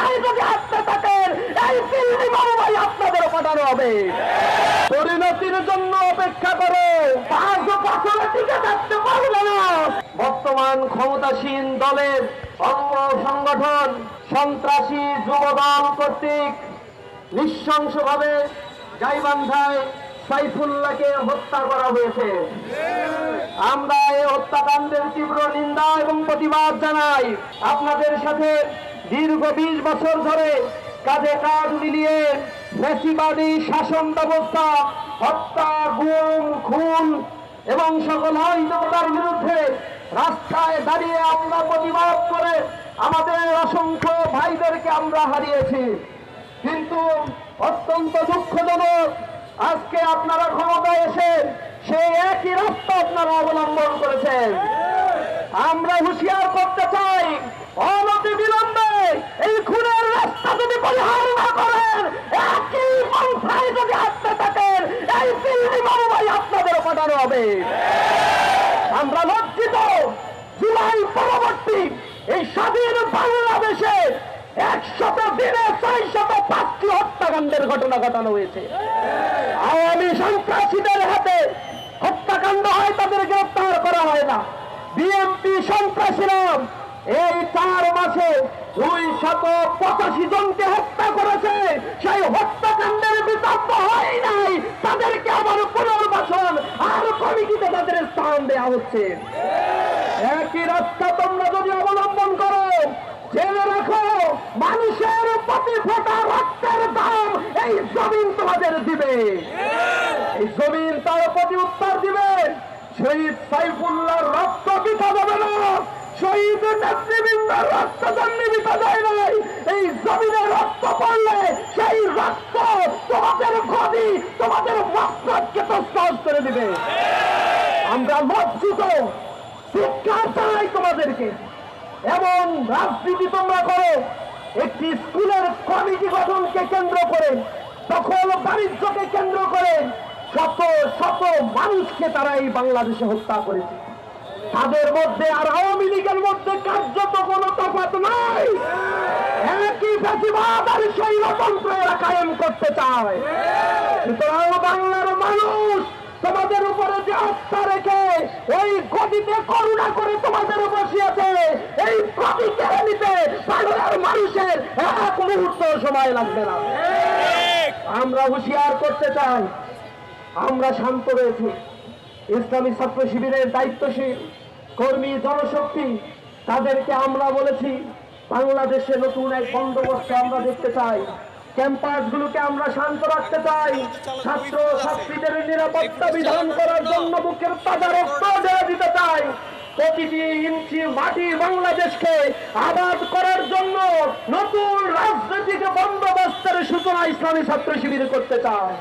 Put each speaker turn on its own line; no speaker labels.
পন্থায় যদি আসতে থাকেন এই দিল্লি মামলায় আপনাদের পাঠানো হবে। পরিণতির জন্য অপেক্ষা করে 5 বছরে টিকে থাকতে পারবে না। বর্তমান ক্ষমতাসীন দলের অঙ্গ সংগঠন সন্ত্রাসী যুবদল কর্তৃক নৃশংসভাবে গাইবান্ধায় সাইফুল্লাহকে হত্যা করা হয়েছে। আমরা এই হত্যাকাণ্ডের তীব্র নিন্দা এবং প্রতিবাদ জানাই। আপনাদের সাথে দীর্ঘ 20 বছর ধরে কাঁধে কাঁধ মিলিয়ে ফ্যাসিবাদী শাসন ব্যবস্থা, হত্যা, গুম, খুন এবং সকল অরাজকতার বিরুদ্ধে রাস্তায় দাঁড়িয়ে আমরা প্রতিবাদ করে আমাদের অসংখ্য ভাইদেরকে আমরা হারিয়েছি। কিন্তু অত্যন্ত দুঃখজনক, আজকে আপনারা ক্ষমতায় এসে সেই একই রাস্তা আপনারা অবলম্বন করেছেন। আমরা হুঁশিয়ার করতে চাই, অনতি বিলম্বে এই খুনের রাস্তা যদি পরিহার না করেন, একই পন্থায় যদি আসতে থাকেন এই দিল্লি মামলায় আপনাদের পাঠানো হবে। আমরা লজ্জিত, জুলাই পরবর্তী এই স্বাধীন বাংলাদেশে 100 দিনে 605টি হত্যাকাণ্ডের ঘটনা ঘটানো হয়েছে। আওয়ামী সন্ত্রাসীদের হাতে হত্যাকাণ্ড হয়, তাদের গ্রেফতার করা হয় না। বিএনপি সন্ত্রাসীরা এই 4 মাসে 285 জনকে হত্যা করেছে। সেই হত্যাকাণ্ডের বিচার তো হয় নাই, তাদেরকে আবার পুনর্বাসন আর কমিটিতে তাদের স্থান দেওয়া হচ্ছে। একই রাস্তা তোমরা যদি অবলম্বন করো, জেনে রাখো মানুষের প্রতি ফোঁটা রক্তের দাম এই জমিন তোমাদের দিবে। এই জমিন তার প্রতি উত্তর দিবে। শহীদ সাইফুল্লাহর রক্ত বৃথা যাবে না, শহীদ নেতৃবৃন্দের রক্ত জন্মে বৃথা যায় নাই। এই জমিনে রক্ত পড়লে সেই রক্ত তোমাদের গদি, তোমাদের মস্তককে তছনছ করে দিবে। আমরা লজ্জিত, শিক্ষা চাই তোমাদেরকে। এবং রাজনীতি তোমরা করো একটি স্কুলের কমিটি গঠনকে কেন্দ্র করে, দখল বাণিজ্যকে কেন্দ্র করে শত শত মানুষকে তারা এই বাংলাদেশে হত্যা করেছে। তাদের মধ্যে আর আওয়ামী লীগের মধ্যে কার্যত কোনো তফাৎ নাই। একই ফ্যাসিবাদ আর স্বৈরতন্ত্র এরা কায়েম করতে চায়। সুতরাং বাংলার মানুষ তোমাদের উপরে যে আস্থা রেখে ওই গতিতে করুণা করে তোমাদের বসিয়েছে, এই গতি কেড়ে নিতে বাংলার মানুষের এক মুহূর্ত সময় লাগবে না। আমরা হুঁশিয়ার করতে চাই, আমরা শান্ত রয়েছি। ইসলামী ছাত্র শিবিরের দায়িত্বশীল কর্মী জনশক্তি, তাদেরকে আমরা বলেছি বাংলাদেশে নতুন এক বন্দোবস্ত আমরা দেখতে চাই। ক্যাম্পাসগুলোকে আমরা শান্ত রাখতে চাই। ছাত্র ছাত্রীদের নিরাপত্তা বিধান করার জন্য বুকের তাজা রক্ত ঢেলে দিতে চাই। প্রতিটি ইঞ্চি মাটি বাংলাদেশকে আবাদ করার জন্য নতুন রাজনৈতিক বন্দোবস্তের সূচনা ইসলামী ছাত্র শিবির করতে চায়।